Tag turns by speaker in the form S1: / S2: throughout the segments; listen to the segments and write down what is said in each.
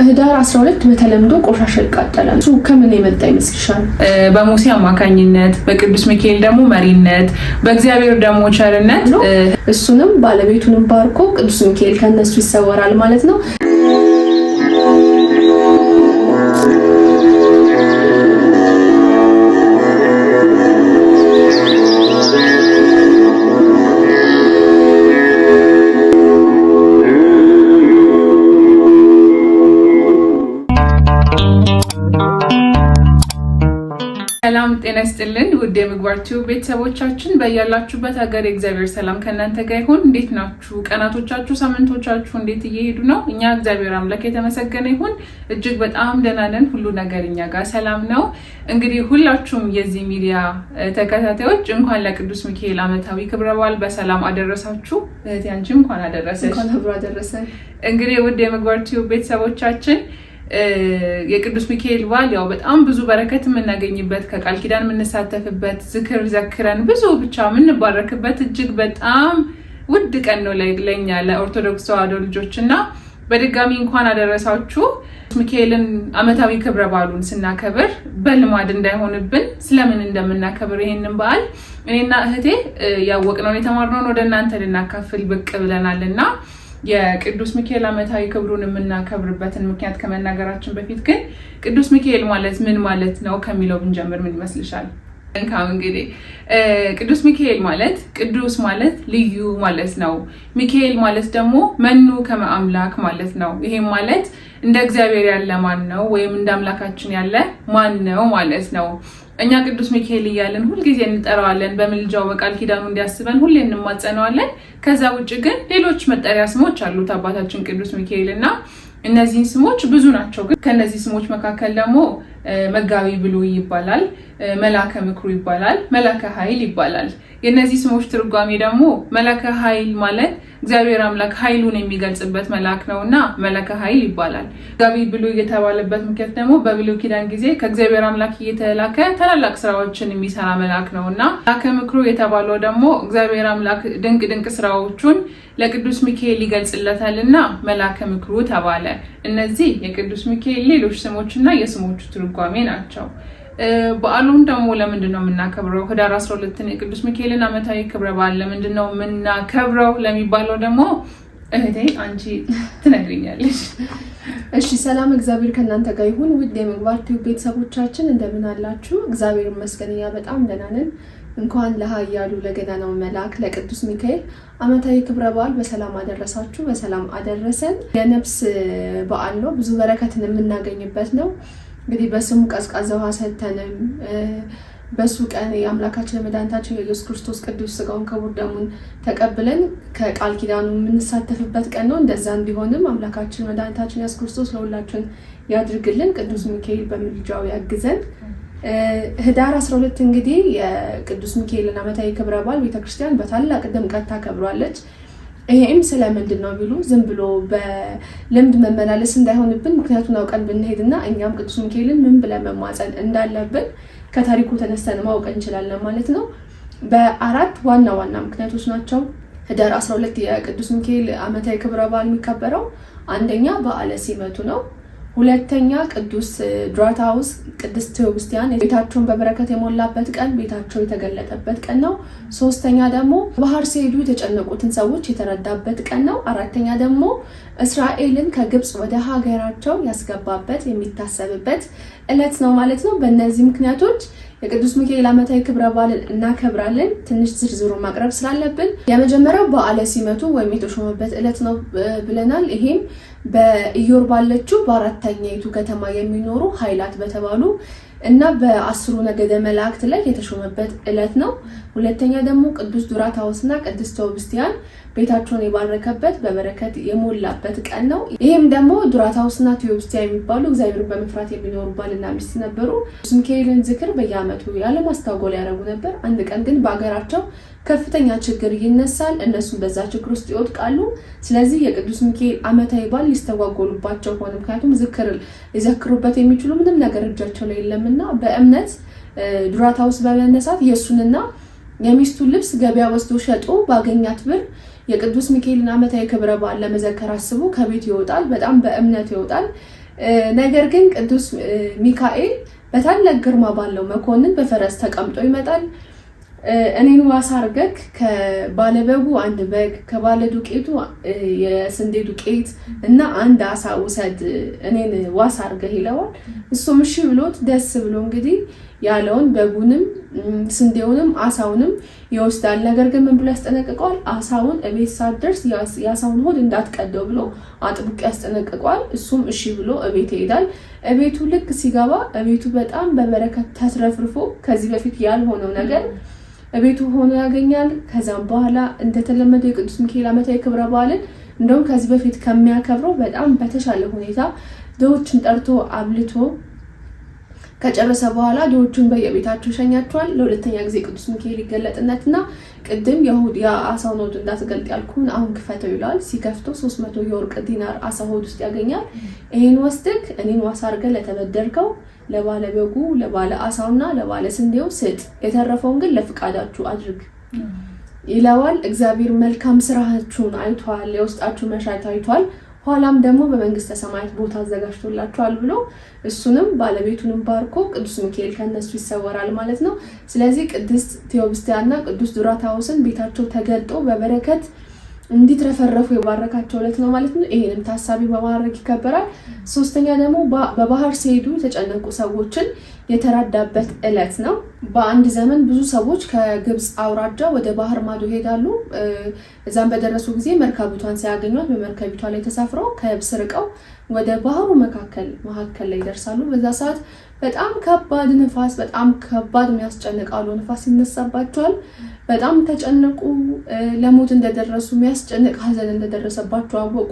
S1: ህዳር 12 በተለምዶ ቆሻሻ ይቃጠላል። እሱ ከምን የመጣ ይመስልሻል?
S2: በሙሴ አማካኝነት፣ በቅዱስ ሚካኤል ደግሞ መሪነት፣ በእግዚአብሔር ደግሞ ቸርነት
S1: እሱንም ባለቤቱንም ባርኮ ቅዱስ ሚካኤል ከነሱ ይሰወራል ማለት ነው።
S2: ሰላም ጤና ይስጥልን ውድ የምግባር ቲዩብ ቤተሰቦቻችን፣ በያላችሁበት ሀገር የእግዚአብሔር ሰላም ከእናንተ ጋር ይሁን። እንዴት ናችሁ? ቀናቶቻችሁ፣ ሳምንቶቻችሁ እንዴት እየሄዱ ነው? እኛ እግዚአብሔር አምላክ የተመሰገነ ይሁን እጅግ በጣም ደህና ነን። ሁሉ ነገር እኛ ጋር ሰላም ነው። እንግዲህ ሁላችሁም የዚህ ሚዲያ ተከታታዮች እንኳን ለቅዱስ ሚካኤል ዓመታዊ ክብረ በዓል በሰላም አደረሳችሁ። እህቴ አንቺም እንኳን አደረሰሽ።
S1: እንኳን አብሮ አደረሰን።
S2: እንግዲህ ውድ የምግባር ቲዩብ ቤተሰቦቻችን የቅዱስ ሚካኤል በዓል ያው በጣም ብዙ በረከት የምናገኝበት ከቃል ኪዳን የምንሳተፍበት ዝክር ዘክረን ብዙ ብቻ የምንባረክበት እጅግ በጣም ውድ ቀን ነው ለኛ ለኦርቶዶክስ ተዋሕዶ ልጆች እና በድጋሚ እንኳን አደረሳችሁ። ሚካኤልን ዓመታዊ ክብረ በዓሉን ስናከብር በልማድ እንዳይሆንብን ስለምን እንደምናከብር ይሄንን በዓል እኔና እህቴ ያወቅነውን የተማርነውን ወደ እናንተ ልናካፍል ብቅ ብለናልና የቅዱስ ሚካኤል ዓመታዊ ክብሩን የምናከብርበትን ምክንያት ከመናገራችን በፊት ግን ቅዱስ ሚካኤል ማለት ምን ማለት ነው ከሚለው ብንጀምር ምን ይመስልሻል? እንግዲህ ቅዱስ ሚካኤል ማለት ቅዱስ ማለት ልዩ ማለት ነው። ሚካኤል ማለት ደግሞ መኑ ከመ አምላክ ማለት ነው። ይሄም ማለት እንደ እግዚአብሔር ያለ ማን ነው ወይም እንደ አምላካችን ያለ ማን ነው ማለት ነው። እኛ ቅዱስ ሚካኤል እያለን ሁልጊዜ እንጠራዋለን። በምልጃው በቃል ኪዳኑ እንዲያስበን ሁሌ እንማጸነዋለን። ከዛ ውጭ ግን ሌሎች መጠሪያ ስሞች አሉት አባታችን ቅዱስ ሚካኤል እና እነዚህን ስሞች ብዙ ናቸው። ግን ከነዚህ ስሞች መካከል ደግሞ መጋቢ ብሉይ ይባላል፣ መላከ ምክሩ ይባላል፣ መላከ ኃይል ይባላል። የነዚህ ስሞች ትርጓሜ ደግሞ መላከ ኃይል ማለት እግዚአብሔር አምላክ ኃይሉን የሚገልጽበት መልአክ ነውና መላከ ኃይል ይባላል። መጋቢ ብሉይ የተባለበት ምክንያት ደግሞ በብሉይ ኪዳን ጊዜ ከእግዚአብሔር አምላክ እየተላከ ታላላቅ ስራዎችን የሚሰራ መልአክ ነውና መላከ ምክሩ የተባለው ደግሞ እግዚአብሔር አምላክ ድንቅ ድንቅ ስራዎቹን ለቅዱስ ሚካኤል ይገልጽለታልና መላከ ምክሩ ተባለ። እነዚህ የቅዱስ ሚካኤል ሌሎች ስሞችና የስሞቹ ትርጓሜ ናቸው። በዓሉን ደግሞ ለምንድን ነው የምናከብረው? ህዳር 12ን የቅዱስ ሚካኤልን ዓመታዊ ክብረ በዓል ለምንድን ነው የምናከብረው ለሚባለው ደግሞ እህቴ አንቺ ትነግሪኛለሽ።
S1: እሺ፣ ሰላም እግዚአብሔር ከእናንተ ጋር ይሁን። ውድ የምግባር ቲዩብ ቤተሰቦቻችን እንደምን አላችሁ? እግዚአብሔር ይመስገን እኛ በጣም ደህና ነን። እንኳን ለኃያሉ ለገናናው መልአክ ለቅዱስ ሚካኤል ዓመታዊ ክብረ በዓል በሰላም አደረሳችሁ፣ በሰላም አደረሰን። የነፍስ በዓል ነው፣ ብዙ በረከትን የምናገኝበት ነው። እንግዲህ በስሙ ቀዝቃዛ ውሃ ሰተንም በሱ ቀን የአምላካችን መድኃኒታችን የኢየሱስ ክርስቶስ ቅዱስ ስጋውን ክቡር ደሙን ተቀብለን ከቃል ኪዳኑ የምንሳተፍበት ቀን ነው። እንደዛ እንዲሆንም አምላካችን መድኃኒታችን ኢየሱስ ክርስቶስ ለሁላችን ያድርግልን። ቅዱስ ሚካኤል በምልጃው ያግዘን። ህዳር 12 እንግዲህ የቅዱስ ሚካኤልን ዓመታዊ ክብረ በዓል ቤተክርስቲያን በታላቅ ድምቀት ታከብራለች። ይሄም ስለምንድን ነው ቢሉ ዝም ብሎ በልምድ መመላለስ እንዳይሆንብን ምክንያቱን አውቀን ብንሄድና እኛም ቅዱስ ሚካኤልን ምን ብለን መማፀን እንዳለብን ከታሪኩ ተነስተን ማወቅ እንችላለን ማለት ነው። በአራት ዋና ዋና ምክንያቶች ናቸው ህዳር 12 የቅዱስ ሚካኤል ዓመታዊ ክብረ በዓል የሚከበረው። አንደኛ በዓለ ሲመቱ ነው። ሁለተኛ ቅዱስ ዱራታውስ ቅድስት ቴዎብስቲያን ቤታቸውን በበረከት የሞላበት ቀን፣ ቤታቸው የተገለጠበት ቀን ነው። ሶስተኛ ደግሞ ባህር ሲሄዱ የተጨነቁትን ሰዎች የተረዳበት ቀን ነው። አራተኛ ደግሞ እስራኤልን ከግብፅ ወደ ሀገራቸው ያስገባበት የሚታሰብበት ዕለት ነው ማለት ነው። በእነዚህ ምክንያቶች የቅዱስ ሚካኤል ዓመታዊ ክብረ በዓልን እናከብራለን። ትንሽ ዝርዝሩ ማቅረብ ስላለብን የመጀመሪያው በዓለ ሲመቱ ወይም የተሾመበት ዕለት ነው ብለናል። ይሄም በኢዮር ባለችው በአራተኛይቱ ከተማ የሚኖሩ ኃይላት በተባሉ እና በ10 ነገደ መላእክት ላይ የተሾመበት ዕለት ነው። ሁለተኛ ደግሞ ቅዱስ ዱራታውስና ቅድስት ቴዎብስቲያን ቤታቸውን የባረከበት በበረከት የሞላበት ቀን ነው። ይህም ደግሞ ዱራታውስና ቴዎብስቲያ የሚባሉ እግዚአብሔርን በመፍራት የሚኖሩ ባልና ሚስት ነበሩ። ቅዱስ ሚካኤልን ዝክር በየዓመቱ ያለማስታወል ያደረጉ ነበር። አንድ ቀን ግን በአገራቸው ከፍተኛ ችግር ይነሳል። እነሱም በዛ ችግር ውስጥ ይወድቃሉ። ስለዚህ የቅዱስ ሚካኤል ዓመታዊ በዓል ሊስተጓጎሉባቸው ሆነ። ምክንያቱም ዝክር ሊዘክሩበት የሚችሉ ምንም ነገር እጃቸው ላይ የለምና በእምነት ዱራታውስ በመነሳት የእሱንና የሚስቱን ልብስ ገበያ ወስዶ ሸጦ ባገኛት ብር የቅዱስ ሚካኤልን ዓመታዊ ክብረ በዓል ለመዘከር አስቦ ከቤት ይወጣል። በጣም በእምነት ይወጣል። ነገር ግን ቅዱስ ሚካኤል በታላቅ ግርማ ባለው መኮንን በፈረስ ተቀምጦ ይመጣል። እኔን ዋስ አድርገህ ከባለበጉ አንድ በግ ከባለ ዱቄቱ የስንዴ ዱቄት እና አንድ አሳ ውሰድ እኔን ዋስ አድርገህ ይለዋል። እሱም እሺ ብሎት ደስ ብሎ እንግዲህ ያለውን በጉንም ስንዴውንም አሳውንም ይወስዳል። ነገር ግን ምን ብሎ ያስጠነቅቀዋል? አሳውን እቤት ሳትደርስ የአሳውን ሆድ እንዳትቀደው ብሎ አጥብቆ ያስጠነቅቀዋል። እሱም እሺ ብሎ እቤት ይሄዳል። እቤቱ ልክ ሲገባ እቤቱ በጣም በበረከት ተትረፍርፎ ከዚህ በፊት ያልሆነው ነገር እቤቱ ሆኖ ያገኛል። ከዛም በኋላ እንደተለመደው የቅዱስ ሚካኤል ዓመታዊ ክብረ በዓልን እንደውም ከዚህ በፊት ከሚያከብረው በጣም በተሻለ ሁኔታ ድሆችን ጠርቶ አብልቶ ከጨረሰ በኋላ ድሆቹን በየቤታቸው ሸኛቸዋል። ለሁለተኛ ጊዜ ቅዱስ ሚካኤል ይገለጥነትና ቅድም የአሳውን ሆድ እንዳትገልጥ ያልኩህን አሁን ክፈተው ይለዋል። ሲከፍተው 300 የወርቅ ዲናር አሳ ሆድ ውስጥ ያገኛል። ይሄን ወስደህ እኔን ዋስ አድርገህ ለተበደርከው ለባለ በጉ ለባለ አሳውና ለባለ ስንዴው ስጥ፣ የተረፈውን ግን ለፍቃዳችሁ አድርግ ይለዋል። እግዚአብሔር መልካም ስራችሁን አይቷል፣ የውስጣችሁ መሻት አይቷል፣ ኋላም ደግሞ በመንግስተ ሰማያት ቦታ አዘጋጅቶላችኋል ብሎ እሱንም ባለቤቱንም ባርኮ ቅዱስ ሚካኤል ከነሱ ይሰወራል ማለት ነው። ስለዚህ ቅድስት ቴዎብስቲያና ቅዱስ ዱራታውስን ቤታቸው ተገልጦ በበረከት እንዲትረፈረፉ የባረካቸው ዕለት ነው ማለት ነው። ይሄንም ታሳቢ በማድረግ ይከበራል። ሶስተኛ ደግሞ በባህር ሲሄዱ የተጨነቁ ሰዎችን የተራዳበት ዕለት ነው። በአንድ ዘመን ብዙ ሰዎች ከግብፅ አውራጃ ወደ ባህር ማዶ ይሄዳሉ። እዛም በደረሱ ጊዜ መርከቢቷን ሲያገኟት በመርከቢቷ ላይ ተሳፍረው ከየብስ ርቀው ወደ ባህሩ መካከል ላይ ይደርሳሉ። በዛ ሰዓት በጣም ከባድ ንፋስ፣ በጣም ከባድ የሚያስጨንቅ አውሎ ንፋስ ይነሳባቸዋል። በጣም ተጨነቁ። ለሞት እንደደረሱ የሚያስጨንቅ ሐዘን እንደደረሰባቸው አወቁ።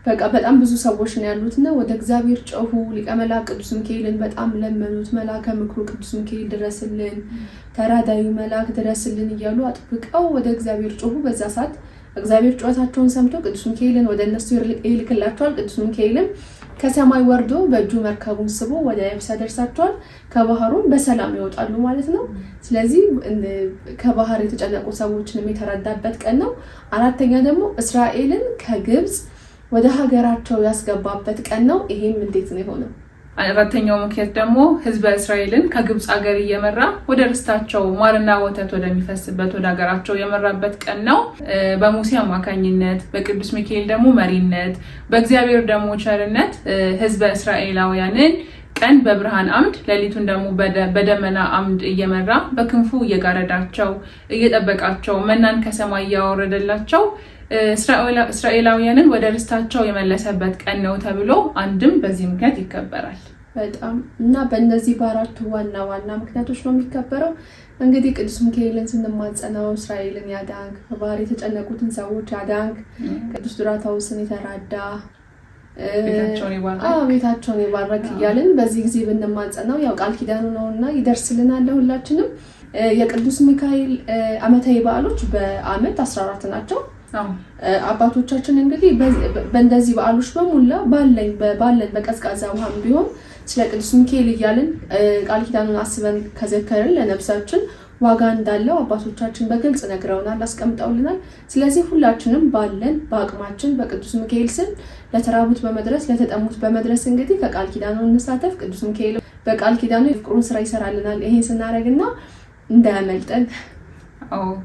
S1: በቃ በጣም ብዙ ሰዎች ነው ያሉትና ወደ እግዚአብሔር ጮሁ። ሊቀ መላእክት ቅዱስ ሚካኤልን በጣም ለመኑት። መልአከ ምክሩ ቅዱስ ሚካኤል ድረስልን፣ ተራዳዩ መልአክ ድረስልን እያሉ አጥብቀው ወደ እግዚአብሔር ጮሁ። በዛ ሰዓት እግዚአብሔር ጩኸታቸውን ሰምቶ ቅዱስ ሚካኤልን ወደ እነሱ ይልክላቸዋል። ቅዱስ ሚካኤልም ከሰማይ ወርዶ በእጁ መርከቡን ስቦ ወደ የብስ ያደርሳቸዋል። ከባህሩም በሰላም ይወጣሉ ማለት ነው። ስለዚህ ከባህር የተጨነቁ ሰዎችንም የተረዳበት ቀን ነው። አራተኛ ደግሞ እስራኤልን ከግብፅ ወደ ሀገራቸው ያስገባበት ቀን ነው። ይሄም እንዴት ነው የሆነው?
S2: አራተኛው ምክንያት ደግሞ ህዝበ እስራኤልን ከግብፅ ሀገር እየመራ ወደ ርስታቸው ማርና ወተት ወደሚፈስበት ወደ ሀገራቸው የመራበት ቀን ነው። በሙሴ አማካኝነት በቅዱስ ሚካኤል ደግሞ መሪነት በእግዚአብሔር ደግሞ ቸርነት ህዝበ እስራኤላውያንን ቀን በብርሃን አምድ ሌሊቱን ደግሞ በደመና አምድ እየመራ በክንፉ እየጋረዳቸው እየጠበቃቸው መናን ከሰማይ እያወረደላቸው እስራኤላውያንን ወደ ርስታቸው የመለሰበት ቀን ነው ተብሎ አንድም በዚህ ምክንያት ይከበራል።
S1: በጣም እና በእነዚህ በአራቱ ዋና ምክንያቶች ነው የሚከበረው። እንግዲህ ቅዱስ ሚካኤልን ስንማጸነው እስራኤልን ያዳንክ፣ በባህር የተጨነቁትን ሰዎች ያዳንክ፣ ቅዱስ ዱራታውስን የተራዳ ቤታቸውን ይባረክ እያልን በዚህ ጊዜ ብንማጸነው ያው ቃል ኪዳኑ ነውና ይደርስልናል ለሁላችንም። የቅዱስ ሚካኤል ዓመታዊ በዓሎች በዓመት 14 ናቸው። አባቶቻችን እንግዲህ በእንደዚህ በዓሎች በሙላ ባለን በቀዝቃዛ ውሃም ቢሆን ስለ ቅዱስ ሚካኤል እያልን ቃል ኪዳኑን አስበን ከዘከርን ለነፍሳችን ዋጋ እንዳለው አባቶቻችን በግልጽ ነግረውናል፣ አስቀምጠውልናል። ስለዚህ ሁላችንም ባለን በአቅማችን በቅዱስ ሚካኤል ስም ለተራቡት በመድረስ ለተጠሙት በመድረስ እንግዲህ ከቃል ኪዳኑ እንሳተፍ። ቅዱስ ሚካኤል በቃል ኪዳኑ የፍቅሩን ስራ ይሰራልናል። ይሄን ስናደርግና እንዳያመልጠን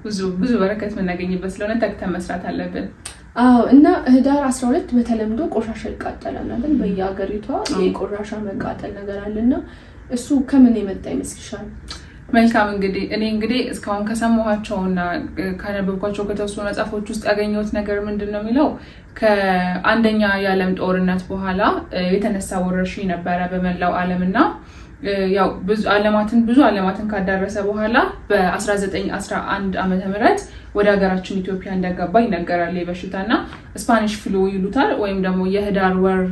S2: ብዙ በረከት የምናገኝበት ስለሆነ ተግተን መስራት አለብን።
S1: እና ህዳር 12 በተለምዶ ቆሻሻ ይቃጠላል አይደል? በየሀገሪቷ የቆሻሻ መቃጠል ነገር አለና እሱ ከምን የመጣ ይመስልሻል?
S2: መልካም እንግዲህ እስካሁን ከሰማኋቸውና ካነበብኳቸው ከተወሰኑ መጽሐፎች ውስጥ ያገኘሁት ነገር ምንድን ነው የሚለው ከአንደኛ የዓለም ጦርነት በኋላ የተነሳ ወረርሽኝ ነበረ በመላው ዓለምና ያው ብዙ ዓለማትን ካዳረሰ በኋላ በ1911 ዓመተ ምህረት ወደ ሀገራችን ኢትዮጵያ እንደገባ ይነገራል። በሽታና ስፓኒሽ ፍሉ ይሉታል ወይም ደግሞ የህዳር ወር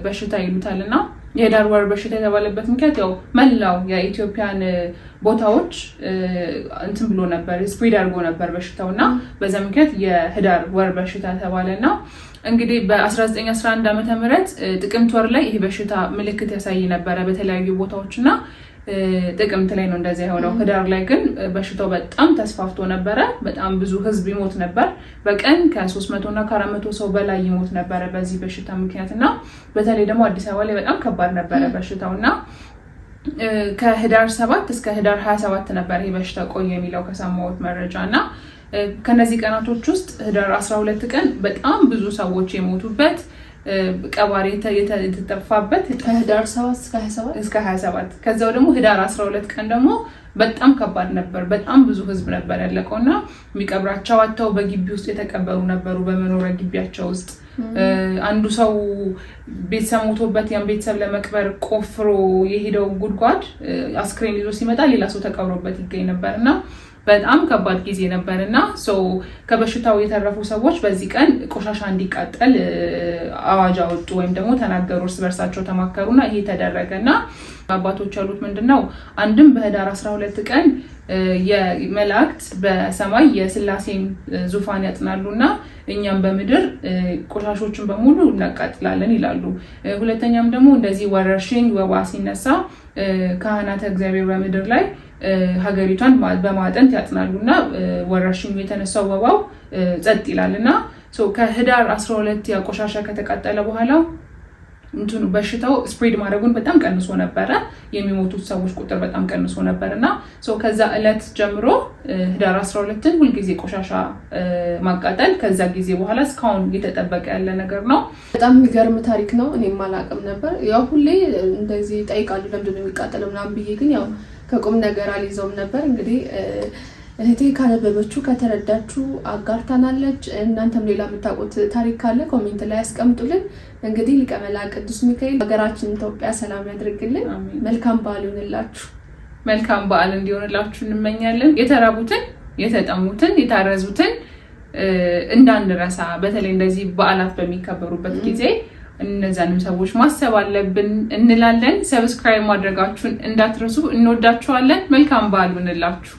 S2: በሽታ ይሉታልና የህዳር ወር በሽታ የተባለበት ምክንያት ያው መላው የኢትዮጵያን ቦታዎች እንትን ብሎ ነበር፣ ስፕሪድ አድርጎ ነበር በሽታውና በዛ ምክንያት የህዳር ወር በሽታ ተባለና እንግዲህ በ1911 ዓመተ ምህረት ጥቅምት ወር ላይ ይሄ በሽታ ምልክት ያሳይ ነበር በተለያዩ ቦታዎችና ጥቅምት ላይ ነው እንደዚህ የሆነው። ህዳር ላይ ግን በሽታው በጣም ተስፋፍቶ ነበር። በጣም ብዙ ህዝብ ይሞት ነበር። በቀን ከ300 እና ከ400 ሰው በላይ ይሞት ነበር በዚህ በሽታ ምክንያትና በተለይ ደግሞ አዲስ አበባ ላይ በጣም ከባድ ነበር በሽታውና ከህዳር 7 እስከ ህዳር 27 ነበር ይሄ በሽታ ቆየ የሚለው ከሰማሁት መረጃና ከነዚህ ቀናቶች ውስጥ ህዳር 12 ቀን በጣም ብዙ ሰዎች የሞቱበት ቀባሪ የተጠፋበት
S1: ህዳር 7 እስከ 27
S2: ከዛው ደግሞ ህዳር 12 ቀን ደግሞ በጣም ከባድ ነበር። በጣም ብዙ ህዝብ ነበር ያለቀውና የሚቀብራቸው አጥተው በግቢ ውስጥ የተቀበሩ ነበሩ በመኖሪያ ግቢያቸው ውስጥ አንዱ ሰው ቤተሰብ ሞቶበት ያን ቤተሰብ ለመቅበር ቆፍሮ የሄደው ጉድጓድ አስክሬን ይዞ ሲመጣ ሌላ ሰው ተቀብሮበት ይገኝ ነበርና በጣም ከባድ ጊዜ ነበርና ከበሽታው የተረፉ ሰዎች በዚህ ቀን ቆሻሻ እንዲቃጠል አዋጅ አወጡ ወይም ደግሞ ተናገሩ። እርስ በርሳቸው ተማከሩና ይሄ ተደረገና አባቶች ያሉት ምንድነው አንድም በህዳር 12 ቀን የመላእክት በሰማይ የሥላሴን ዙፋን ያጥናሉና እኛም በምድር ቆሻሾችን በሙሉ እናቃጥላለን ይላሉ። ሁለተኛም ደግሞ እንደዚህ ወረርሽኝ ወባ ሲነሳ ካህናተ እግዚአብሔር በምድር ላይ ሀገሪቷን በማጠንት ያጥናሉና ወረርሽኙ የተነሳው ወባው ጸጥ ይላልና ከህዳር 12 ያቆሻሻ ከተቃጠለ በኋላ እንትኑ በሽታው ስፕሬድ ማድረጉን በጣም ቀንሶ ነበር። የሚሞቱት ሰዎች ቁጥር በጣም ቀንሶ ነበርና ከዛ እለት ጀምሮ ህዳር 12ን ሁሉ ጊዜ ቆሻሻ ማቃጠል ከዛ ጊዜ በኋላ እስካሁን እየተጠበቀ ያለ ነገር ነው።
S1: በጣም የሚገርም ታሪክ ነው። እኔም አላውቅም ነበር። ያው ሁሌ እንደዚህ ጠይቃሉ ለምንድን ነው የሚቃጠለው ምናምን ብዬ ግን ያው ከቁም ነገር አልይዘውም ነበር። እንግዲህ እህቴ ካነበበችው ከተረዳችሁ አጋርታናለች። እናንተም ሌላ የምታውቁት ታሪክ ካለ ኮሜንት ላይ ያስቀምጡልን። እንግዲህ ሊቀ መላእክት ቅዱስ ሚካኤል ሀገራችን ኢትዮጵያ ሰላም ያድርግልን። መልካም በዓል ይሁንላችሁ።
S2: መልካም በዓል እንዲሆንላችሁ እንመኛለን። የተራቡትን፣ የተጠሙትን፣ የታረዙትን እንዳንረሳ በተለይ እንደዚህ በዓላት በሚከበሩበት ጊዜ እነዛንም ሰዎች ማሰብ አለብን እንላለን። ሰብስክራይብ ማድረጋችሁን እንዳትረሱ። እንወዳችኋለን። መልካም በዓል ይሁንላችሁ።